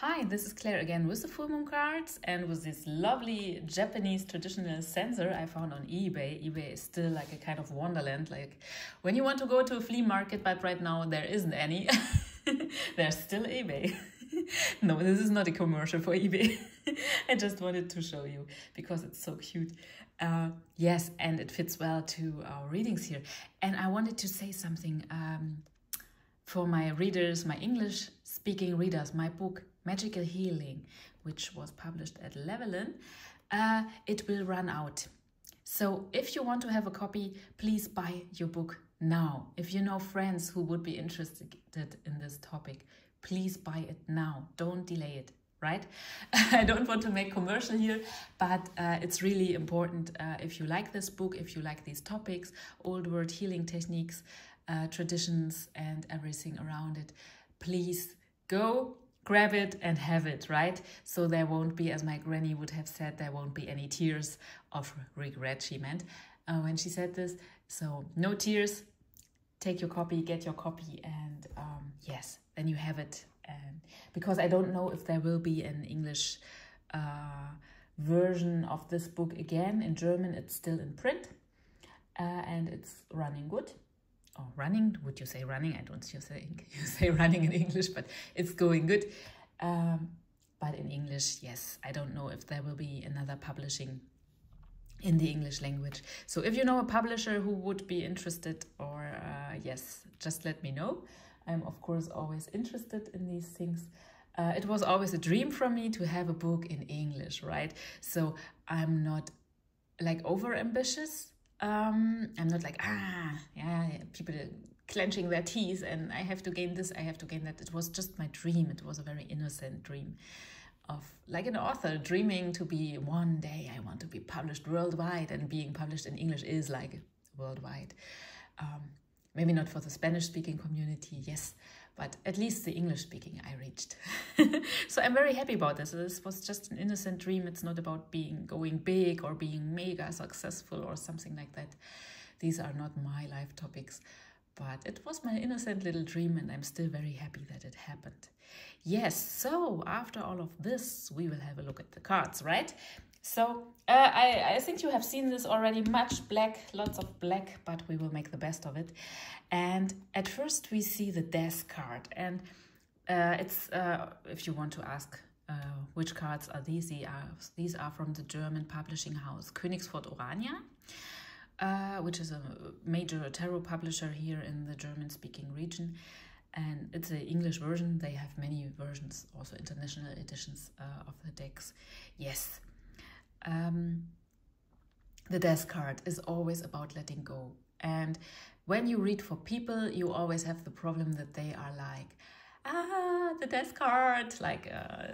Hi, this is Claire again with the full moon cards and with this lovely Japanese traditional sensor I found on eBay. eBay is still like a kind of wonderland, like when you want to go to a flea market, but right now there isn't any. There's still eBay. No, this is not a commercial for eBay. I just wanted to show you because it's so cute. Yes, and it fits well to our readings here. And I wanted to say something for my readers, my English-speaking readers, my book, Magical Healing, which was published at Levelin, it will run out. So if you want to have a copy, please buy your book now. If you know friends who would be interested in this topic, please buy it now. Don't delay it, right? I don't want to make commercial here, but it's really important if you like this book, if you like these topics, old world healing techniques, traditions and everything around it, please go grab it and have it, right? So there won't be, as my granny would have said, there won't be any tears of regret, she meant when she said this. So no tears, take your copy, get your copy, and yes, then you have it. And because I don't know if there will be an English version of this book again. In German it's still in print and it's running good. Oh, running, would you say running? I don't you say running in English, but it's going good. But in English, yes, I don't know if there will be another publishing in the English language. So if you know a publisher who would be interested, or yes, just let me know. I'm of course always interested in these things. It was always a dream for me to have a book in English, right? So I'm not like over ambitious. I'm not like, yeah, people clenching their teeth and I have to gain this, I have to gain that. It was just my dream. It was a very innocent dream of like an author dreaming to be one day I want to be published worldwide, and being published in English is like worldwide. Maybe not for the Spanish speaking community, yes, but at least the English speaking I reached. So I'm very happy about this. This was just an innocent dream. It's not about going big or being mega successful or something like that. These are not my life topics, but it was my innocent little dream and I'm still very happy that it happened. Yes, so after all of this, we will have a look at the cards, right? So I think you have seen this already, much black, lots of black, but we will make the best of it. And at first we see the Death card, and it's, if you want to ask which cards are these are from the German publishing house Königsfurt Orania, which is a major tarot publisher here in the German-speaking region. And it's an English version. They have many versions, also international editions of the decks. Yes. The Death card is always about letting go. And when you read for people, you always have the problem that they are like, the Death card, like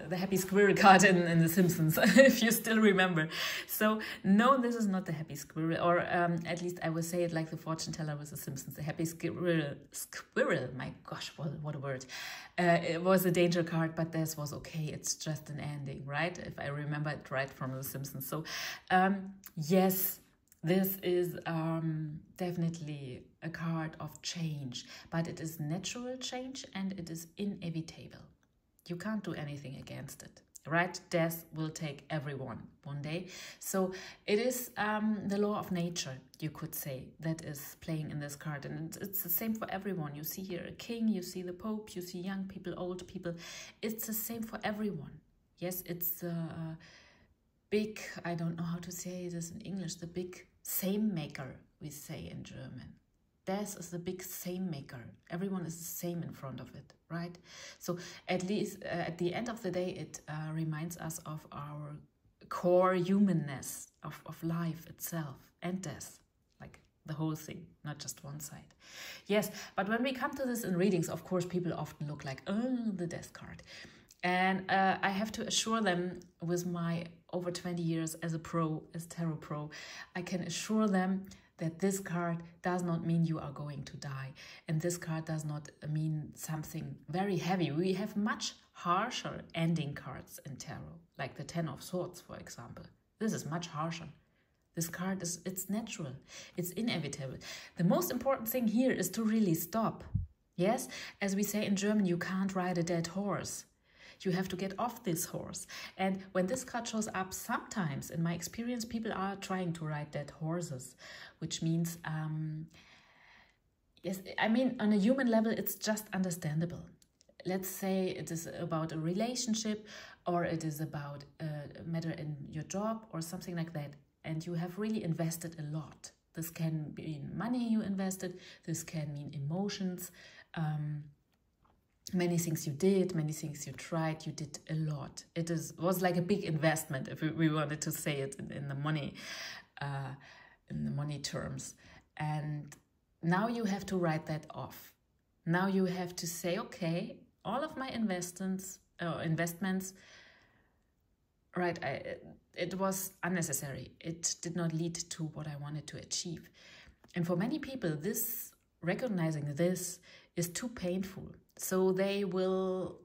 the Happy Squirrel card in The Simpsons, if you still remember. So no, this is not the Happy Squirrel, or at least I will say it like the fortune teller with The Simpsons. The Happy Squirrel, my gosh, what a word. It was a danger card, but this was okay. It's just an ending, right? If I remember it right from The Simpsons. So yes, this is definitely a card of change, but it is natural change and it is inevitable. You can't do anything against it, right? Death will take everyone one day. So it is the law of nature, you could say, that is playing in this card. And it's the same for everyone. You see here a king, you see the Pope, you see young people, old people. It's the same for everyone. Yes, it's big, I don't know how to say this in English, the big same maker, we say in German. Death is the big same maker. Everyone is the same in front of it, right? So at least at the end of the day, it reminds us of our core humanness, of life itself and death, like the whole thing, not just one side. Yes, but when we come to this in readings, of course, people often look like, oh, the Death card. And I have to assure them, with my over 20 years as tarot pro, I can assure them that this card does not mean you are going to die. And this card does not mean something very heavy. We have much harsher ending cards in tarot, like the Ten of Swords, for example. This is much harsher. This card it's natural. It's inevitable. The most important thing here is to really stop. Yes, as we say in German, you can't ride a dead horse. You have to get off this horse. And when this card shows up, sometimes, in my experience, people are trying to ride dead horses, which means, yes, I mean, on a human level, it's just understandable. Let's say it is about a relationship, or it is about a matter in your job or something like that, and you have really invested a lot. This can mean money you invested, this can mean emotions, many things you did, many things you tried, you did a lot. It was like a big investment, if we wanted to say it in the money terms. And now you have to write that off. Now you have to say, okay, all of my investments, right, it was unnecessary. It did not lead to what I wanted to achieve. And for many people, recognizing this is too painful. So they will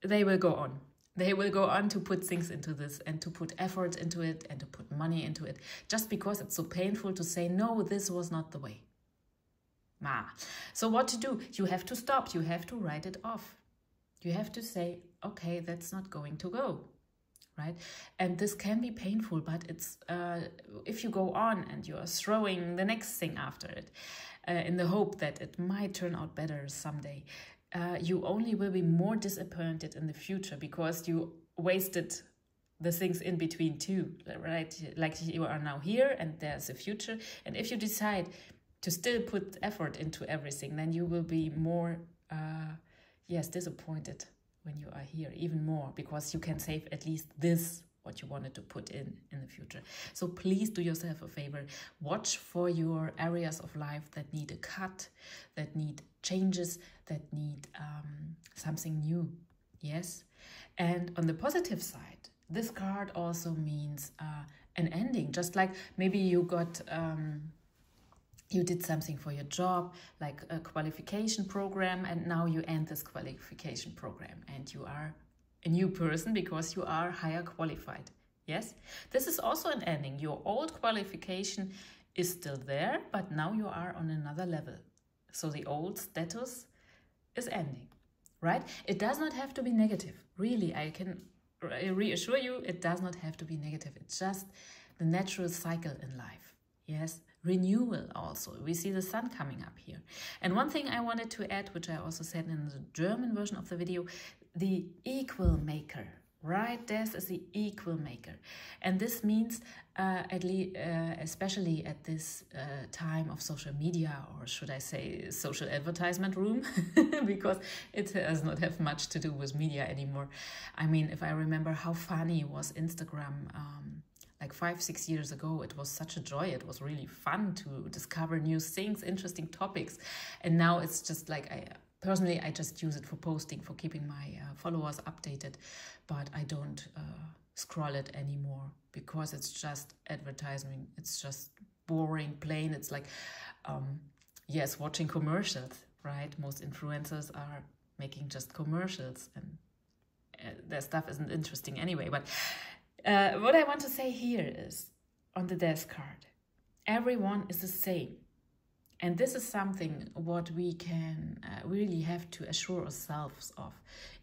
go on. They will go on to put things into this and to put effort into it and to put money into it, just because it's so painful to say, no, this was not the way. So what to do? You have to stop. You have to write it off. You have to say, okay, that's not going to go. Right? And this can be painful, but it's if you go on and you are throwing the next thing after it in the hope that it might turn out better someday, you only will be more disappointed in the future because you wasted the things in between too, right? Like you are now here and there's a future. And if you decide to still put effort into everything, then you will be more, disappointed when you are here, even more, because you can save at least this, what you wanted to put in the future. So please do yourself a favor. Watch for your areas of life that need a cut, that need changes, that need something new. Yes. And on the positive side, this card also means an ending. Just like maybe you got... you did something for your job, like a qualification program, and now you end this qualification program and you are a new person because you are higher qualified. Yes, this is also an ending. Your old qualification is still there, but now you are on another level. So the old status is ending, right? It does not have to be negative. Really, I can reassure you, it does not have to be negative. It's just the natural cycle in life. Yes. Renewal also. We see the sun coming up here. And one thing I wanted to add, which I also said in the German version of the video, the equal maker, right? Death is the equal maker. And this means, especially at this time of social media, or should I say social advertisement room, because it does not have much to do with media anymore. I mean, if I remember how funny was Instagram like 5-6 years ago, it was such a joy. It was really fun to discover new things, interesting topics. And now it's just like, personally, I just use it for posting, for keeping my followers updated. But I don't scroll it anymore because it's just advertising. It's just boring, plain. It's like, watching commercials, right? Most influencers are making just commercials and their stuff isn't interesting anyway. But what I want to say here is, on the death card, everyone is the same. And this is something what we can really have to assure ourselves of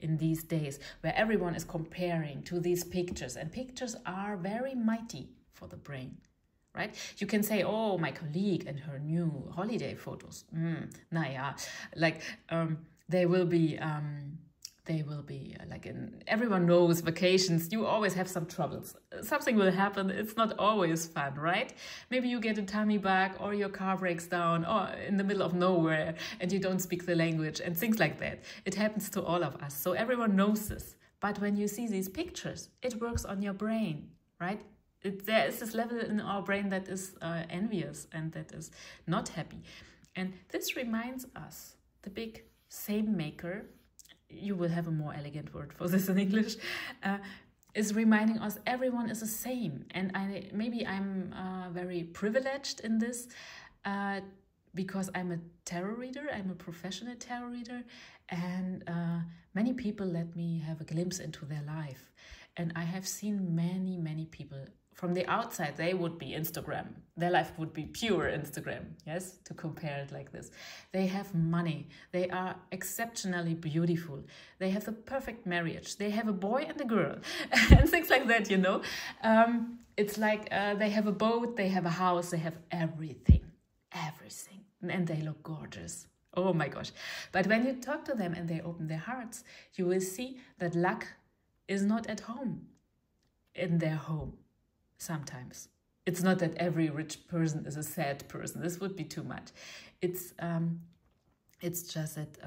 in these days, where everyone is comparing to these pictures. And pictures are very mighty for the brain, right? You can say, oh, my colleague and her new holiday photos. They will be... everyone knows vacations, you always have some troubles. Something will happen, it's not always fun, right? Maybe you get a tummy bug or your car breaks down or in the middle of nowhere and you don't speak the language and things like that. It happens to all of us, so everyone knows this. But when you see these pictures, it works on your brain, right? There is this level in our brain that is envious and that is not happy. And this reminds us, the big same maker, you will have a more elegant word for this in English, is reminding us everyone is the same. And maybe I'm very privileged in this because I'm a tarot reader, I'm a professional tarot reader, and many people let me have a glimpse into their life. And I have seen many, many people from the outside, they would be Instagram. Their life would be pure Instagram, yes, to compare it like this. They have money. They are exceptionally beautiful. They have the perfect marriage. They have a boy and a girl and things like that, you know. It's like they have a boat, they have a house, they have everything, and they look gorgeous. Oh my gosh. But when you talk to them and they open their hearts, you will see that luck is not at home, in their home. Sometimes it's not that every rich person is a sad person. This would be too much. It's just that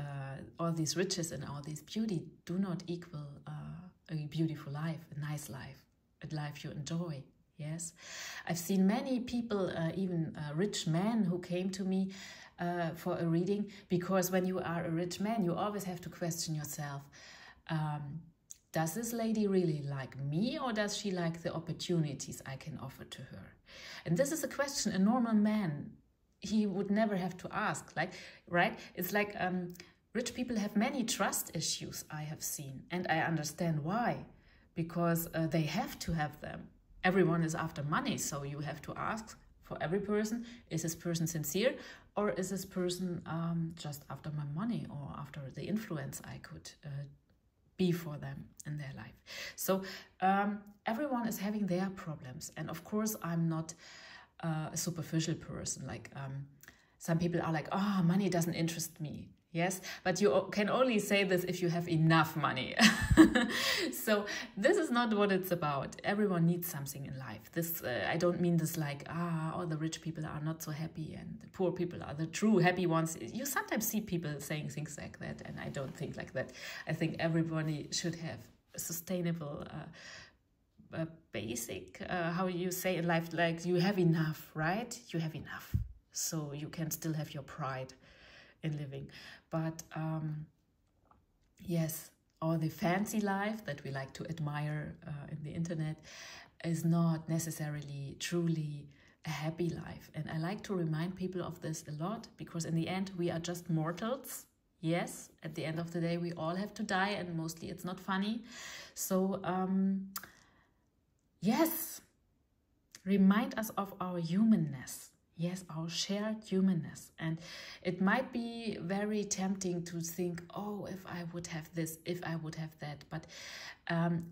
all these riches and all this beauty do not equal a beautiful life, a nice life, a life you enjoy. Yes, I've seen many people, even rich men, who came to me for a reading, because when you are a rich man, you always have to question yourself. Does this lady really like me, or does she like the opportunities I can offer to her? And this is a question a normal man, he would never have to ask, like, right? It's like rich people have many trust issues, I have seen, and I understand why, because they have to have them. Everyone is after money, so you have to ask for every person, is this person sincere, or is this person just after my money, or after the influence I could be for them in their life. So everyone is having their problems, and of course I'm not a superficial person. Like some people are like, oh, money doesn't interest me. Yes, but you can only say this if you have enough money. So this is not what it's about. Everyone needs something in life. This I don't mean this like, all the rich people are not so happy and the poor people are the true happy ones. You sometimes see people saying things like that, and I don't think like that. I think everybody should have a sustainable, basic, how you say in life, like you have enough, right? You have enough, so you can still have your pride in living. But yes, all the fancy life that we like to admire in the internet is not necessarily truly a happy life. And I like to remind people of this a lot, because in the end we are just mortals. Yes, at the end of the day we all have to die, and mostly it's not funny. So yes, remind us of our humanness. Yes, our shared humanness. And it might be very tempting to think, oh, if I would have this, if I would have that. But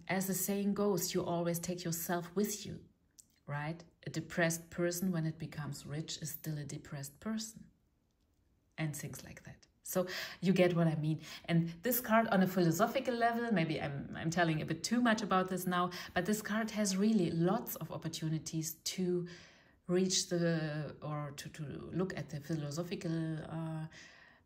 as the saying goes, you always take yourself with you, right? A depressed person, when it becomes rich, is still a depressed person. And things like that. So you get what I mean. And this card on a philosophical level, maybe I'm telling a bit too much about this now, but this card has really lots of opportunities to reach to look at the philosophical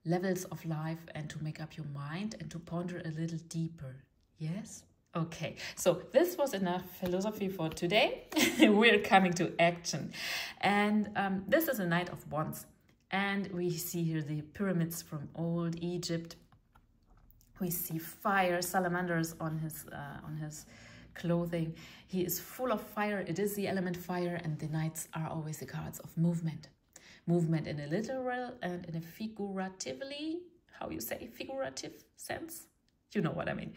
levels of life, and to make up your mind and to ponder a little deeper. Yes? Okay, so this was enough philosophy for today. We're coming to action. And this is a Knight of Wands. And we see here the pyramids from old Egypt. We see fire, salamanders on his clothing. He is full of fire. It is the element fire, and the knights are always the cards of movement. Movement in a literal and in a figuratively, how you say, figurative sense? You know what I mean.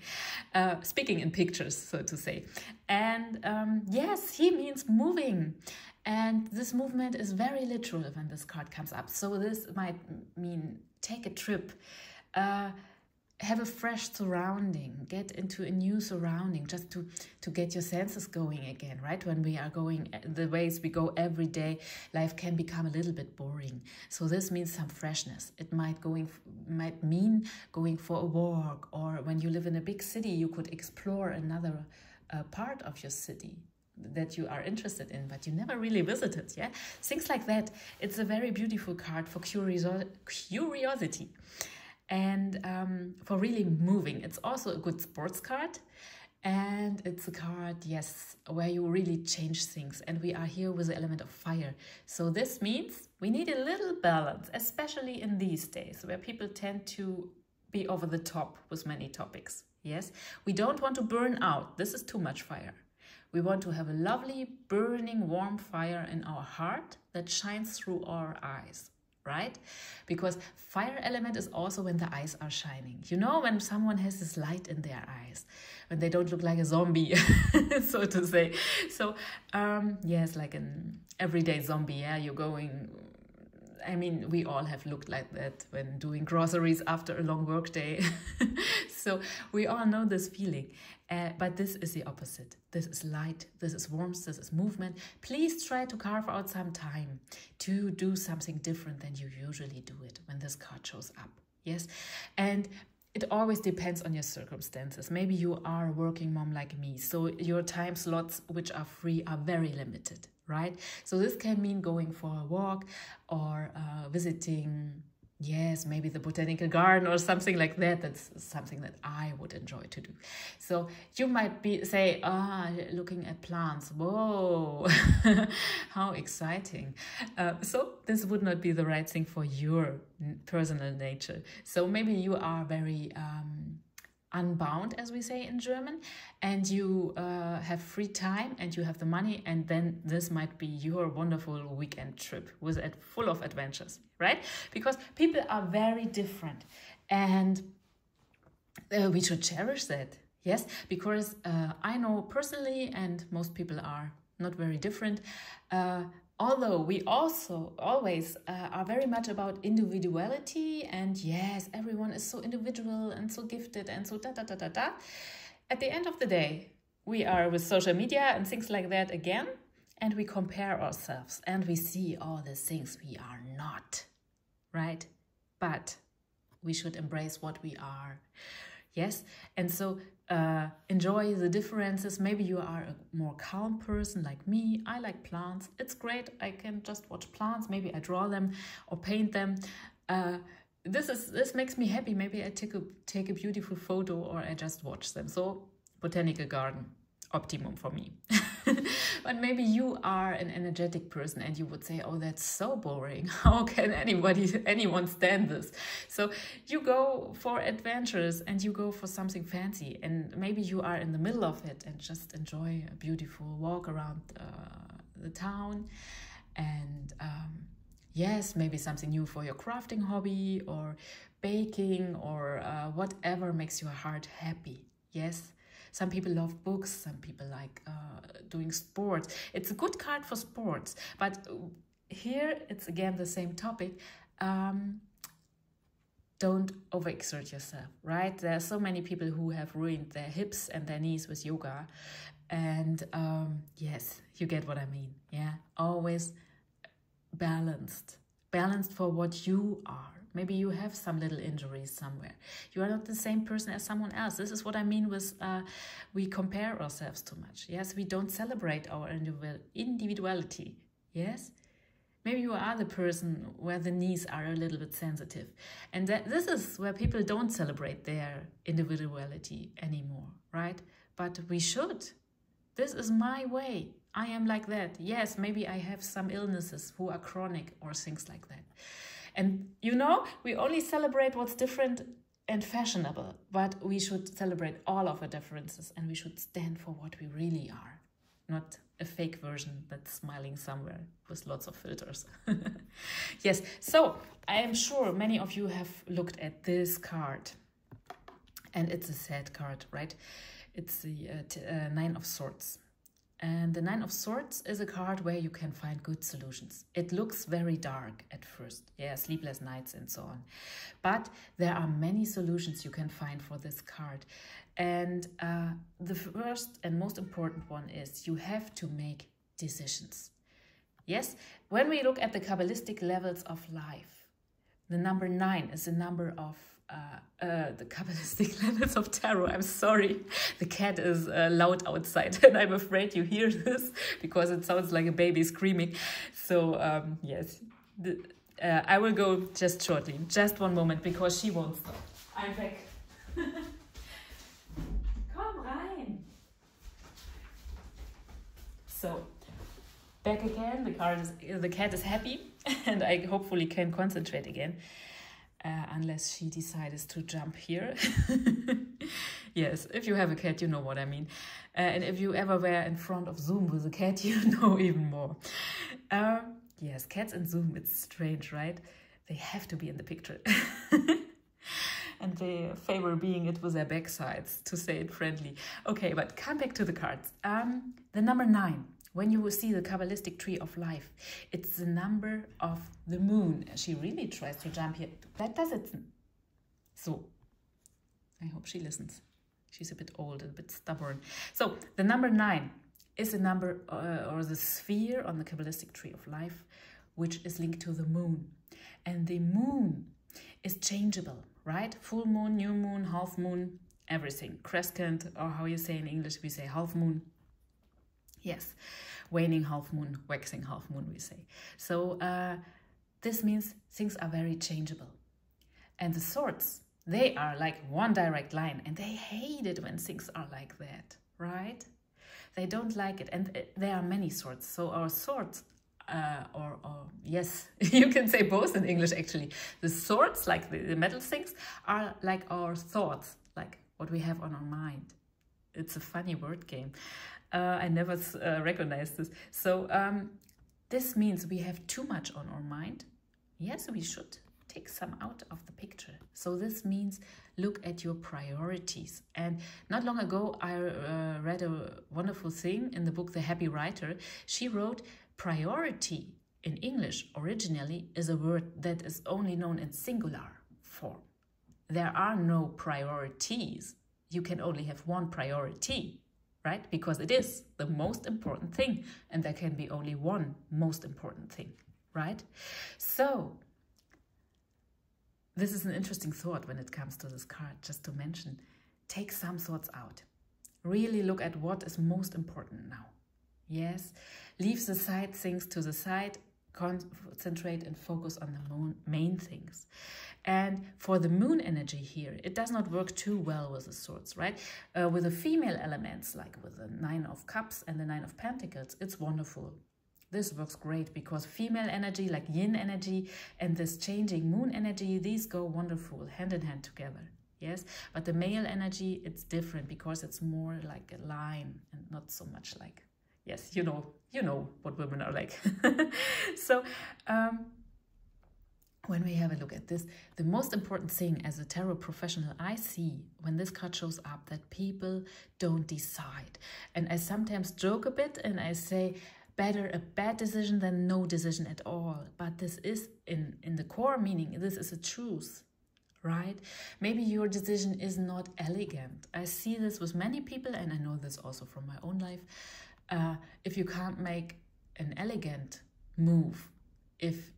Speaking in pictures, so to say. And yes, he means moving. And this movement is very literal when this card comes up. So this might mean take a trip, have a fresh surrounding, get into a new surrounding, just to get your senses going again, right? When we are going the ways we go every day, life can become a little bit boring. So this means some freshness. It might mean going for a walk, or when you live in a big city, you could explore another part of your city that you are interested in, but you never really visited, yeah? Things like that. It's a very beautiful card for curiosity. And for really moving. It's also a good sports card, and it's a card, yes, where you really change things. And we are here with the element of fire. So this means we need a little balance, especially in these days where people tend to be over the top with many topics. Yes, we don't want to burn out. This is too much fire. We want to have a lovely, burning, warm fire in our heart that shines through our eyes. right? Because fire element is also when the eyes are shining. You know, when someone has this light in their eyes, when they don't look like a zombie, so to say. So, yes, like an everyday zombie, yeah, you're going... I mean, we all have looked like that when doing groceries after a long work day. So we all know this feeling. But this is the opposite. This is light, this is warmth, this is movement. Please try to carve out some time to do something different than you usually do it when this card shows up. Yes? And it always depends on your circumstances. Maybe you are a working mom like me, so your time slots which are free are very limited, right? So this can mean going for a walk or visiting, yes, maybe the botanical garden or something like that. That's something that I would enjoy to do. So you might say, looking at plants. Whoa, how exciting. So this would not be the right thing for your personal nature. So maybe you are very unbound, as we say in German, and you have free time and you have the money, and then this might be your wonderful weekend trip with it full of adventures, right? Because people are very different, and we should cherish that. Yes, because I know personally, and most people are not very different, although we also always are very much about individuality, and yes, everyone is so individual and so gifted and so da-da-da-da-da. At the end of the day, we are with social media and things like that again, and we compare ourselves and we see all the things we are not, right? But we should embrace what we are. Yes, and so enjoy the differences. Maybe you are a more calm person like me. I like plants. It's great. I can just watch plants. Maybe I draw them or paint them. This makes me happy. Maybe I take a beautiful photo or I just watch them. So botanical garden, optimum for me. But maybe you are an energetic person and you would say, oh, that's so boring. How can anyone stand this? So you go for adventures and you go for something fancy, and maybe you are in the middle of it and just enjoy a beautiful walk around the town. And yes, maybe something new for your crafting hobby or baking or whatever makes your heart happy. Yes. Some people love books, some people like doing sports. It's a good card for sports, but here it's again the same topic. Don't overexert yourself, right? There are so many people who have ruined their hips and their knees with yoga. And yes, you get what I mean, yeah? Always balanced for what you are. Maybe you have some little injuries somewhere. You are not the same person as someone else. This is what I mean with we compare ourselves too much. Yes, we don't celebrate our individuality. Yes, maybe you are the person where the knees are a little bit sensitive. And this is where people don't celebrate their individuality anymore, right? But we should. This is my way. I am like that. Yes, maybe I have some illnesses who are chronic or things like that. And you know, we only celebrate what's different and fashionable, but we should celebrate all of our differences and we should stand for what we really are, not a fake version that's smiling somewhere with lots of filters. Yes, so I am sure many of you have looked at this card, and it's a sad card, right? It's the Nine of Swords. And the Nine of Swords is a card where you can find good solutions. It looks very dark at first. Yeah, sleepless nights and so on. But there are many solutions you can find for this card. And the first and most important one is you have to make decisions. Yes, when we look at the Kabbalistic levels of life, the number 9 is the number of the Kabbalistic levels of tarot. I'm sorry, the cat is loud outside and I'm afraid you hear this because it sounds like a baby screaming. So yes, I will go just shortly, just one moment, because she won't stop. I'm back. Komm rein. So back again. The cat is happy and I hopefully can concentrate again. Unless she decides to jump here. Yes, if you have a cat, you know what I mean. And if you ever were in front of Zoom with a cat, you know even more. Yes, cats and Zoom, it's strange, right? They have to be in the picture. And the favor being it with their backsides, to say it friendly. Okay, but come back to the cards. The number 9, when you will see the Kabbalistic tree of life, it's the number of the moon. She really tries to jump here. That does it. So, I hope she listens. She's a bit old, a bit stubborn. So, the number 9 is the number or the sphere on the Kabbalistic tree of life, which is linked to the moon. And the moon is changeable, right? Full moon, new moon, half moon, everything. Crescent, or how you say in English, we say half moon. Yes, waning half moon, waxing half moon, we say. So this means things are very changeable. And the swords, they are like one direct line, and they hate it when things are like that, right? They don't like it. And there are many swords. So our swords, or yes, you can say both in English actually. The swords, like the metal things, are like our thoughts, like what we have on our mind. It's a funny word game. I never recognized this. So this means we have too much on our mind. Yes, we should take some out of the picture. So this means look at your priorities. And not long ago, I read a wonderful thing in the book, The Happy Writer. She wrote, priority in English originally is a word that is only known in singular form. There are no priorities. You can only have one priority, right? Because it is the most important thing, and there can be only one most important thing, right? So this is an interesting thought when it comes to this card, just to mention. Take some thoughts out. Really look at what is most important now. Yes, leave the side things to the side, concentrate and focus on the main things. And for the moon energy here, it does not work too well with the swords, right? With the female elements, like with the 9 of Cups and the 9 of Pentacles, it's wonderful. This works great because female energy, like yin energy, and this changing moon energy, these go wonderful, hand in hand together. Yes, but the male energy, it's different because it's more like a line and not so much like, yes, you know what women are like. So when we have a look at this, the most important thing as a tarot professional I see when this card shows up, that people don't decide. And I sometimes joke a bit and I say, better a bad decision than no decision at all. But this is in the core meaning, this is a truth, right? Maybe your decision is not elegant. I see this with many people, and I know this also from my own life. If you can't make an elegant move, if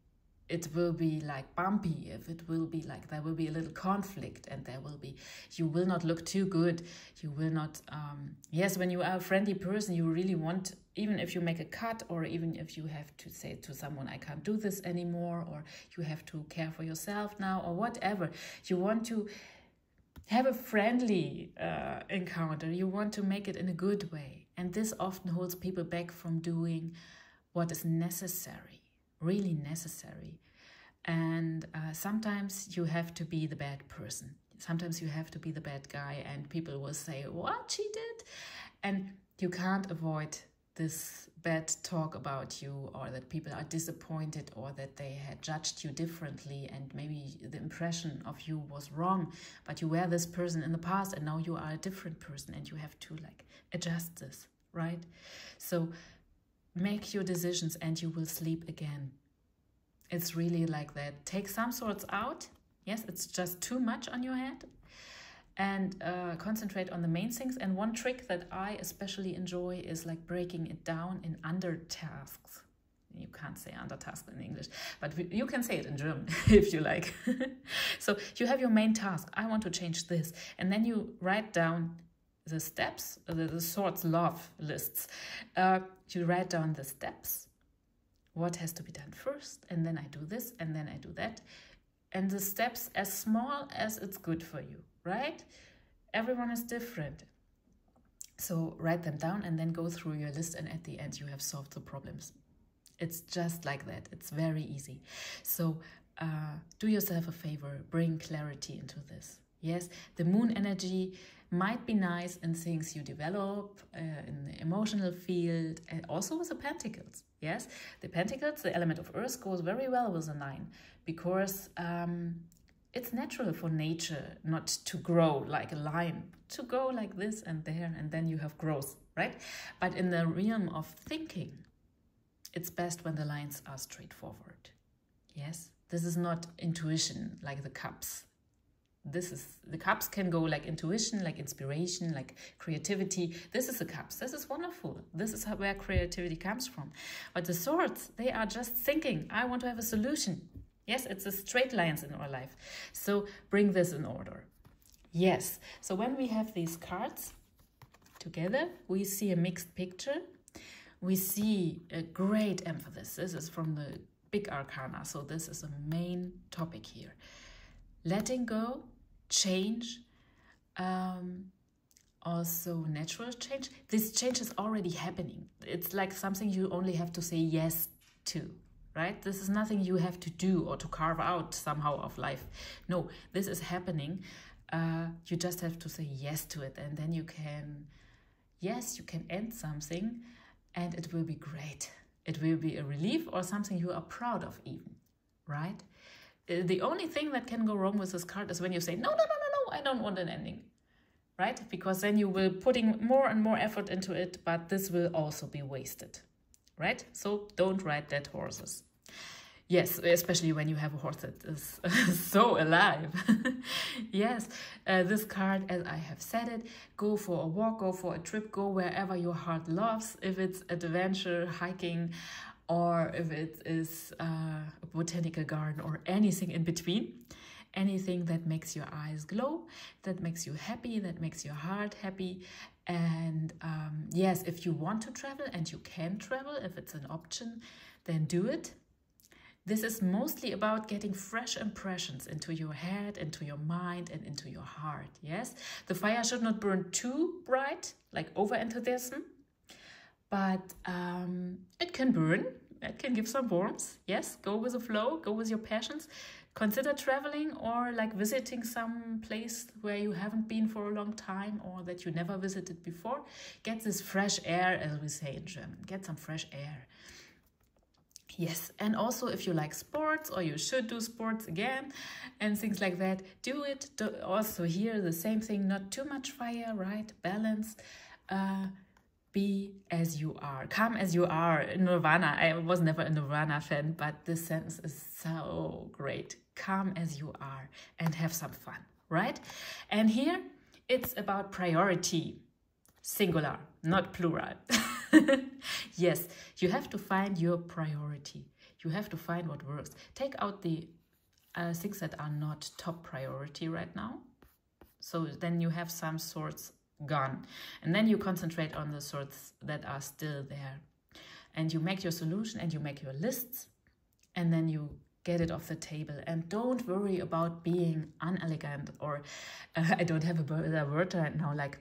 it will be like bumpy, if it will be like there will be a little conflict, and you will not look too good, you will not, yes, when you are a friendly person, you really want, even if you make a cut, or even if you have to say to someone, I can't do this anymore, or you have to care for yourself now, or whatever, you want to have a friendly encounter, you want to make it in a good way. And this often holds people back from doing what is necessary, really necessary. And sometimes you have to be the bad person. Sometimes you have to be the bad guy, and people will say, what she did? And you can't avoid this bad talk about you, or that people are disappointed, or that they had judged you differently, and maybe the impression of you was wrong, but you were this person in the past and now you are a different person, and you have to like adjust this, right? So make your decisions and you will sleep again. It's really like that. Take some sorts out. Yes, it's just too much on your head. And concentrate on the main things. And one trick that I especially enjoy is like breaking it down in under tasks. You can't say under task in English, but you can say it in German if you like. So you have your main task. I want to change this. And then you write down the steps, the swords love lists. You write down the steps, what has to be done first, and then I do this, and then I do that. And the steps as small as it's good for you, right? Everyone is different. So write them down and then go through your list, and at the end you have solved the problems. It's just like that. It's very easy. So do yourself a favor, bring clarity into this. Yes, the moon energy might be nice in things you develop in the emotional field, and also with the pentacles. Yes, the pentacles, the element of earth, goes very well with the 9 because it's natural for nature not to grow like a line, to go like this and there, and then you have growth, right? But in the realm of thinking, it's best when the lines are straightforward. Yes, this is not intuition like the cups. The cups can go like intuition, like inspiration, like creativity. This is the cups. This is wonderful. This is where creativity comes from. But the swords, they are just thinking, I want to have a solution. Yes, it's the straight lines in our life. So bring this in order. Yes, so when we have these cards together, we see a mixed picture. We see a great emphasis. This is from the big arcana, so this is a main topic here. Letting go, change, also natural change. This change is already happening. It's like something you only have to say yes to, right? This is nothing you have to do or to carve out somehow of life. No, this is happening. You just have to say yes to it, and then you can, yes, you can end something and it will be great. It will be a relief or something you are proud of even, right? The only thing that can go wrong with this card is when you say, no, no, no, no, no, I don't want an ending, right? Because then you will putting more and more effort into it, but this will also be wasted, right? So don't ride dead horses. Yes, especially when you have a horse that is so alive. Yes, this card, as I have said it, go for a walk, go for a trip, go wherever your heart loves. If it's adventure, hiking, or if it is a botanical garden or anything in between. Anything that makes your eyes glow, that makes you happy, that makes your heart happy. And yes, if you want to travel and you can travel, if it's an option, then do it. This is mostly about getting fresh impressions into your head, into your mind, and into your heart, yes? The fire should not burn too bright, like over-enthusiasm, but it can burn, it can give some warmth, yes? Go with the flow, go with your passions. Consider traveling or like visiting some place where you haven't been for a long time or that you never visited before. Get this fresh air, as we say in German. Get some fresh air. Yes, and also if you like sports or you should do sports again and things like that, do it. Also here, the same thing, not too much fire, right? Balance. Be as you are. Come as you are. Nirvana. I was never a Nirvana fan, but this sentence is so great. Come as you are and have some fun, right? And here it's about priority. Singular, not plural. Yes, you have to find your priority. You have to find what works. Take out the things that are not top priority right now. So then you have some sorts gone. And then you concentrate on the sorts that are still there. And you make your solution and you make your lists. And then you get it off the table. And don't worry about being unelegant or I don't have a word right now, like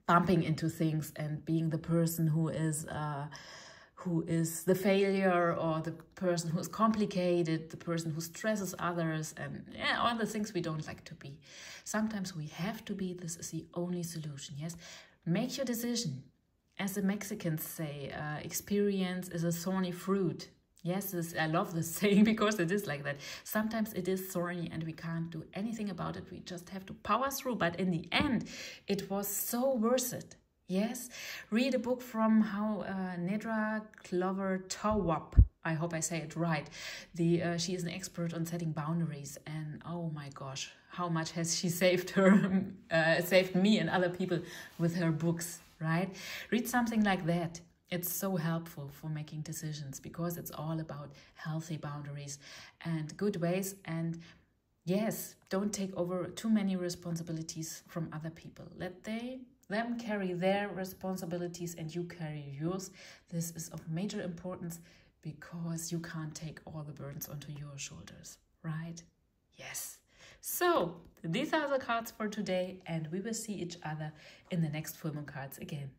bumping into things and being the person who is the failure or the person who is complicated, the person who stresses others, and yeah, all the things we don't like to be. Sometimes we have to be. This is the only solution, yes? Make your decision. As the Mexicans say, experience is a thorny fruit. Yes, I love this saying because it is like that. Sometimes it is thorny and we can't do anything about it. We just have to power through. But in the end, it was so worth it. Yes, read a book from Nedra Clover Tawwap. I hope I say it right. She is an expert on setting boundaries. And oh my gosh, how much has she saved saved me and other people with her books, right? Read something like that. It's so helpful for making decisions because it's all about healthy boundaries and good ways. And yes, don't take over too many responsibilities from other people. Let them carry their responsibilities and you carry yours. This is of major importance because you can't take all the burdens onto your shoulders, right? Yes. So these are the cards for today and we will see each other in the next full moon cards again.